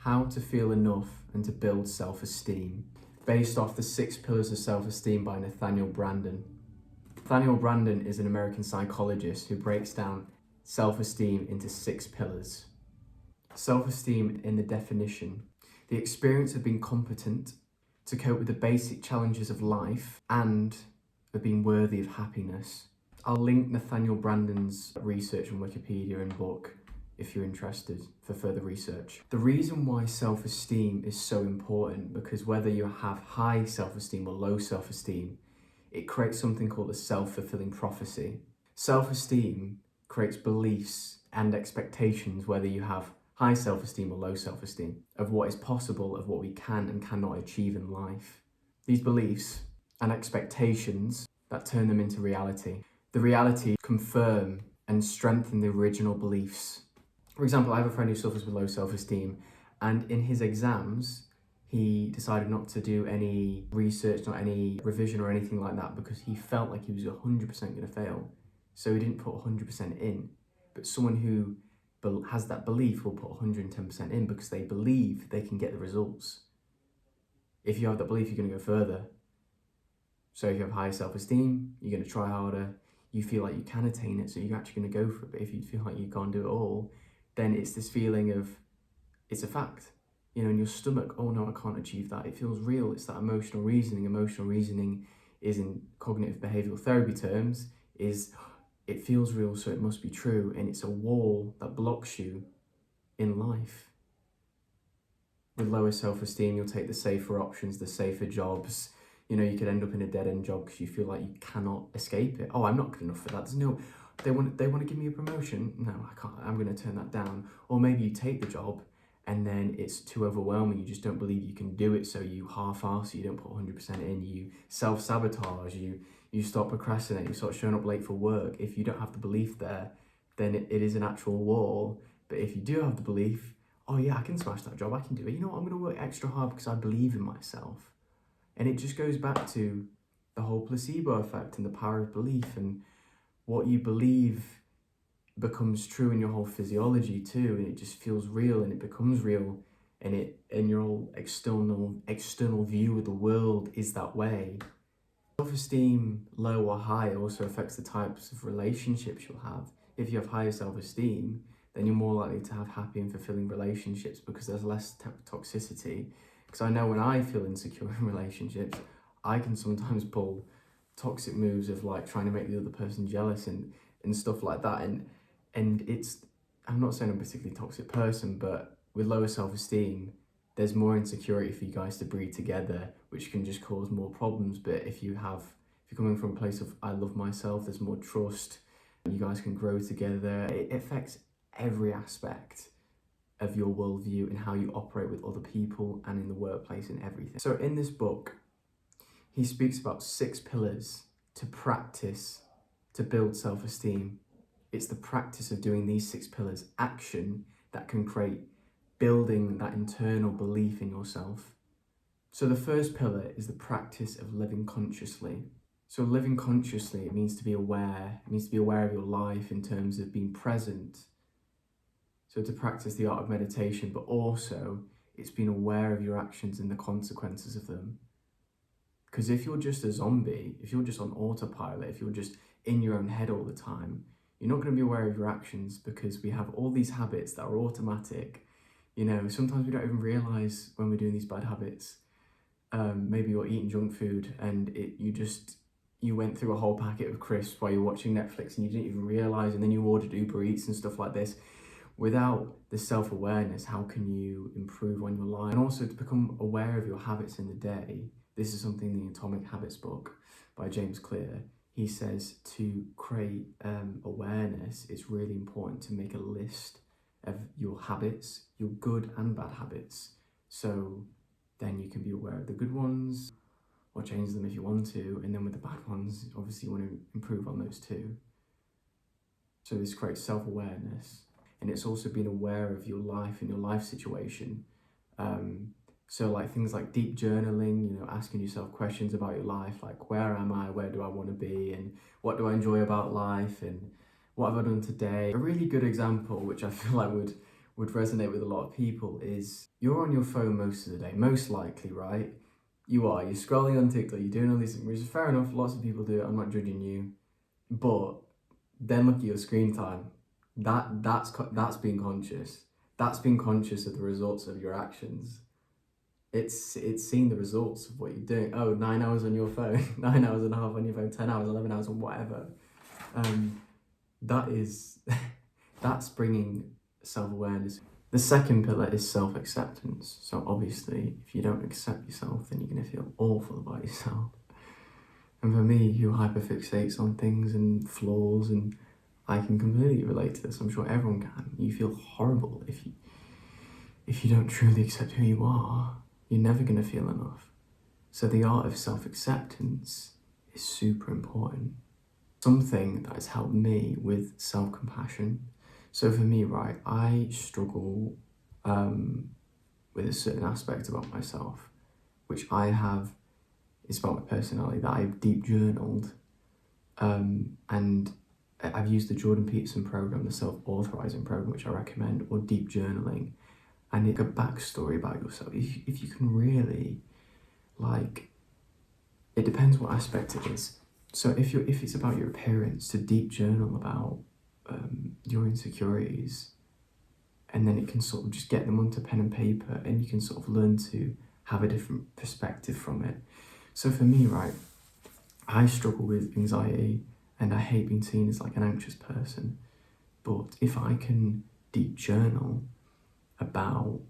How to Feel Enough and to Build Self-Esteem, based off the 6 Pillars of Self-Esteem by Nathaniel Branden. Nathaniel Branden is an American psychologist who breaks down self-esteem into 6 pillars. Self-esteem in the definition: the experience of being competent to cope with the basic challenges of life and of being worthy of happiness. I'll link Nathaniel Branden's research on Wikipedia and book if you're interested for further research. The reason why self-esteem is so important, because whether you have high self-esteem or low self-esteem, it creates something called a self-fulfilling prophecy. Self-esteem creates beliefs and expectations, whether you have high self-esteem or low self-esteem, of what is possible, of what we can and cannot achieve in life. These beliefs and expectations that turn them into reality. The reality confirm and strengthen the original beliefs. For example, I have a friend who suffers with low self-esteem, and in his exams, he decided not to do any research, not any revision or anything like that, because he felt like he was 100% going to fail. So he didn't put 100% in. But someone who has that belief will put 110% in because they believe they can get the results. If you have that belief, you're going to go further. So if you have high self-esteem, you're going to try harder. You feel like you can attain it, so you're actually going to go for it. But if you feel like you can't do it all, then it's this feeling of, it's a fact. You know, in your stomach, oh no, I can't achieve that. It feels real. It's that emotional reasoning. Emotional reasoning is, in cognitive behavioral therapy terms, is it feels real, so it must be true. And it's a wall that blocks you in life. With lower self-esteem, you'll take the safer options, the safer jobs. You know, you could end up in a dead-end job because you feel like you cannot escape it. Oh, I'm not good enough for that. There's no, they want to give me a promotion. No, I can't. I'm going to turn that down. Or maybe you take the job and then it's too overwhelming. You just don't believe you can do it, so you half-ass. You don't put 100% in. You self-sabotage. You start procrastinating. You start showing up late for work. If you don't have the belief there, then it is an actual wall. But if you do have the belief, oh yeah, I can smash that job. I can do it. You know what? I'm going to work extra hard because I believe in myself. And it just goes back to the whole placebo effect and the power of belief, and what you believe becomes true in your whole physiology too, and it just feels real and it becomes real, and your whole external view of the world is that way. Self-esteem, low or high, also affects the types of relationships you'll have. If you have higher self-esteem, then you're more likely to have happy and fulfilling relationships because there's less toxicity. Because I know when I feel insecure in relationships, I can sometimes pull toxic moves of like trying to make the other person jealous and stuff like that. And it's, I'm not saying I'm a particularly toxic person, but with lower self-esteem, there's more insecurity for you guys to breed together, which can just cause more problems. But if you're coming from a place of I love myself, there's more trust, you guys can grow together. It affects every aspect of your worldview and how you operate with other people and in the workplace and everything. So in this book, he speaks about 6 pillars to practice to build self-esteem. It's the practice of doing these 6 pillars, action that can create building that internal belief in yourself. So the first pillar is the practice of living consciously. So living consciously, it means to be aware. It means to be aware of your life in terms of being present. So to practice the art of meditation, but also it's being aware of your actions and the consequences of them. Because if you're just a zombie, if you're just on autopilot, if you're just in your own head all the time, you're not going to be aware of your actions, because we have all these habits that are automatic. You know, sometimes we don't even realize when we're doing these bad habits. Maybe you're eating junk food and you went through a whole packet of crisps while you're watching Netflix and you didn't even realize, and then you ordered Uber Eats and stuff like this. Without the self-awareness, how can you improve on your life? And also to become aware of your habits in the day. This is something in the Atomic Habits book by James Clear. He says to create awareness, it's really important to make a list of your habits, your good and bad habits. So then you can be aware of the good ones or change them if you want to. And then with the bad ones, obviously you want to improve on those too. So this creates self-awareness. And it's also being aware of your life and your life situation. So like things like deep journaling, you know, asking yourself questions about your life, like where am I, where do I want to be, and what do I enjoy about life, and what have I done today. A really good example, which I feel like would would resonate with a lot of people is you're on your phone most of the day, most likely, right? You're scrolling on TikTok, you're doing all these things, which is fair enough, lots of people do it, I'm not judging you. But then look at your screen time. That's being conscious. That's being conscious of the results of your actions. It's seeing the results of what you're doing. Oh, 9 hours on your phone, 9.5 hours on your phone, 10 hours, 11 hours on whatever. That's bringing self-awareness. The second pillar is self-acceptance. So obviously, if you don't accept yourself, then you're going to feel awful about yourself. And for me, who hyperfixates on things and flaws, and I can completely relate to this, I'm sure everyone can. You feel horrible if you don't truly accept who you are. You're never going to feel enough. So the art of self-acceptance is super important. Something that has helped me with self-compassion. So for me, right, I struggle with a certain aspect about myself, which I have, it's about my personality, that I've deep journaled. And I've used the Jordan Peterson program, the self-authorizing program, which I recommend, or deep journaling. And it's a backstory about yourself. If you can really, like, it depends what aspect it is. So if it's about your appearance, to deep journal about your insecurities, and then it can sort of just get them onto pen and paper, and you can sort of learn to have a different perspective from it. So for me, right, I struggle with anxiety, and I hate being seen as like an anxious person. But if I can deep journal about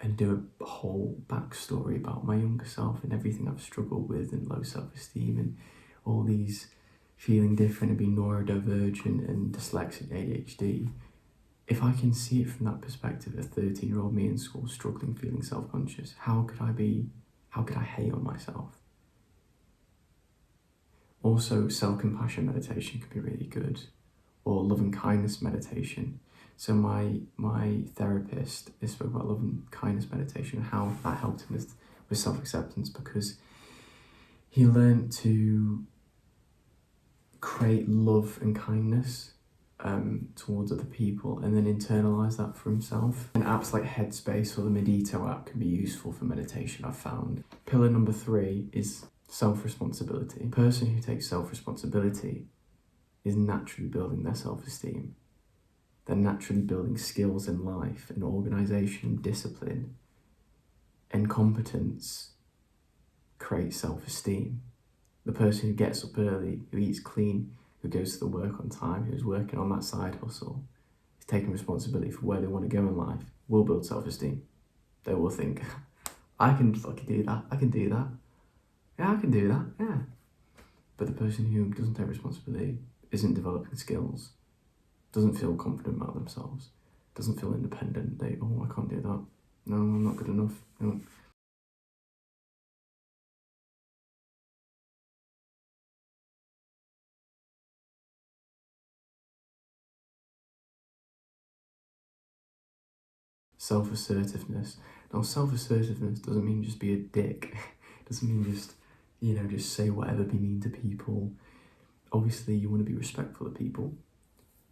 and do a whole backstory about my younger self and everything I've struggled with, and low self-esteem and all these feeling different and being neurodivergent and dyslexic, ADHD, if I can see it from that perspective, a 13-year-old me in school struggling, feeling self-conscious, how could I hate on myself? Also, self-compassion meditation can be really good, or loving kindness meditation. So my therapist spoke about loving kindness meditation and how that helped him with self-acceptance, because he learned to create love and kindness towards other people, and then internalize that for himself. And apps like Headspace or the Medito app can be useful for meditation, I've found. Pillar number 3 is self-responsibility. A person who takes self-responsibility is naturally building their self-esteem. They're naturally building skills in life and organisation, discipline, and competence creates self-esteem. The person who gets up early, who eats clean, who goes to the work on time, who's working on that side hustle, is taking responsibility for where they want to go in life, will build self-esteem. They will think, I can fucking do that, I can do that. Yeah, I can do that, yeah. But the person who doesn't take responsibility, isn't developing skills, doesn't feel confident about themselves, doesn't feel independent, I can't do that. No, I'm not good enough. No. Self-assertiveness. Now, self-assertiveness doesn't mean just be a dick. It doesn't mean just, just say whatever, be mean to people. Obviously, you want to be respectful of people,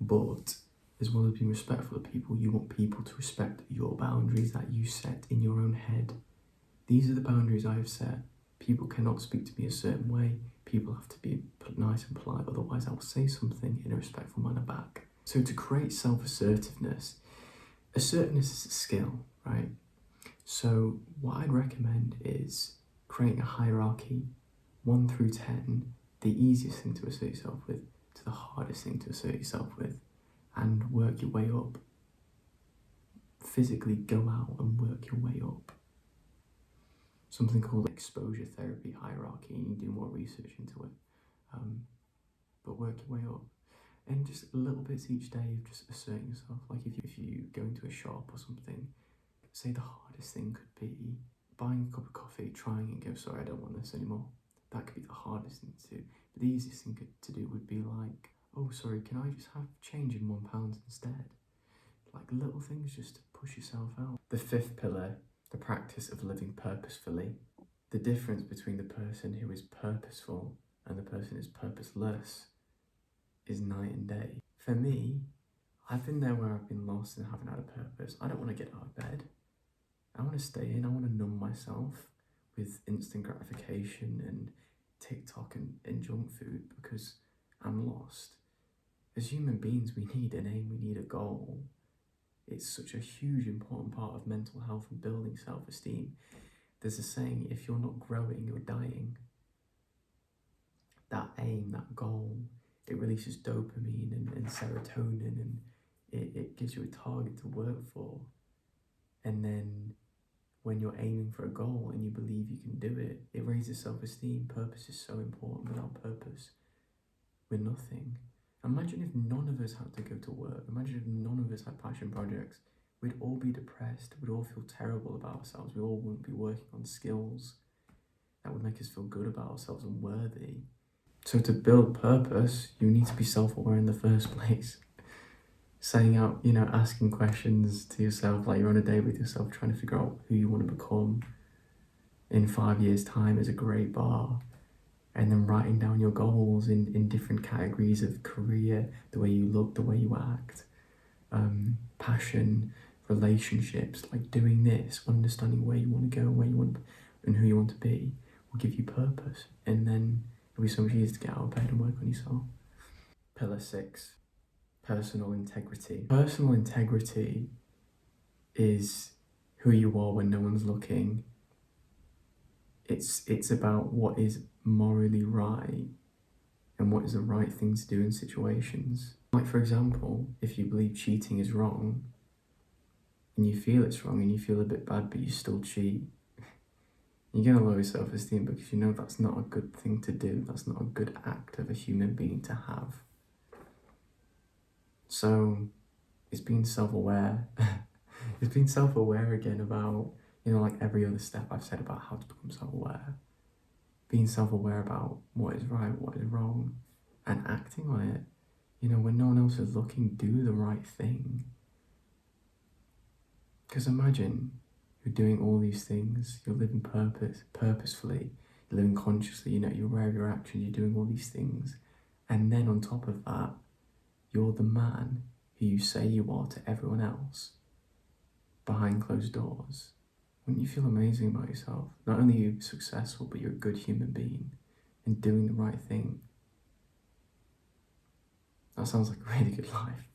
but as well as being respectful of people, you want people to respect your boundaries that you set in your own head. These are the boundaries I have set. People cannot speak to me a certain way. People have to be nice and polite, otherwise I will say something in a respectful manner back. So to create self-assertiveness, assertiveness is a skill, right? So what I'd recommend is creating a hierarchy, 1 through 10, the easiest thing to assert yourself with, to the hardest thing to assert yourself with, and work your way up. Physically go out and work your way up. Something called exposure therapy hierarchy, and you do more research into it. But work your way up. And just little bits each day of just asserting yourself. Like if you go into a shop or something, say the hardest thing could be buying a cup of coffee, trying and go, sorry, I don't want this anymore. That could be the hardest thing to do. But the easiest thing to do would be like, oh, sorry, can I just have change in £1 instead? Like little things just to push yourself out. The 5th pillar, the practice of living purposefully. The difference between the person who is purposeful and the person who is purposeless is night and day. For me, I've been there where I've been lost and haven't had a purpose. I don't want to get out of bed. I want to stay in. I want to numb myself with instant gratification and TikTok and junk food because I'm lost. As human beings, we need an aim, we need a goal. It's such a huge, important part of mental health and building self-esteem. There's a saying, if you're not growing, you're dying. That aim, that goal, it releases dopamine and serotonin, and it gives you a target to work for. And then when you're aiming for a goal and you believe you can do it, it raises self-esteem. Purpose is so important. Without purpose, we're nothing. Imagine if none of us had to go to work. Imagine if none of us had passion projects. We'd all be depressed. We'd all feel terrible about ourselves. We all wouldn't be working on skills that would make us feel good about ourselves and worthy. So to build purpose, you need to be self-aware in the first place. Setting out, asking questions to yourself, like you're on a date with yourself, trying to figure out who you want to become in 5 years' time is a great bar. And then writing down your goals in different categories of career, the way you look, the way you act, passion, relationships, like doing this, understanding where you want to go, where you want and who you want to be, will give you purpose. And then it'll be so much easier to get out of bed and work on yourself. Pillar 6, personal integrity. Personal integrity is who you are when no one's looking. It's about what is morally right and what is the right thing to do in situations. Like, for example, if you believe cheating is wrong and you feel it's wrong and you feel a bit bad but you still cheat, you're going to lower self-esteem because you know that's not a good thing to do. That's not a good act of a human being to have. So it's being self-aware. It's being self-aware again about, like every other step I've said about how to become self-aware. Being self-aware about what is right, what is wrong, and acting on it. When no one else is looking, do the right thing. Because imagine you're doing all these things, you're living purposefully, you're living consciously, you're aware of your actions, you're doing all these things. And then on top of that, you're the man who you say you are to everyone else behind closed doors. Wouldn't you feel amazing about yourself? Not only are you successful, but you're a good human being and doing the right thing. That sounds like a really good life.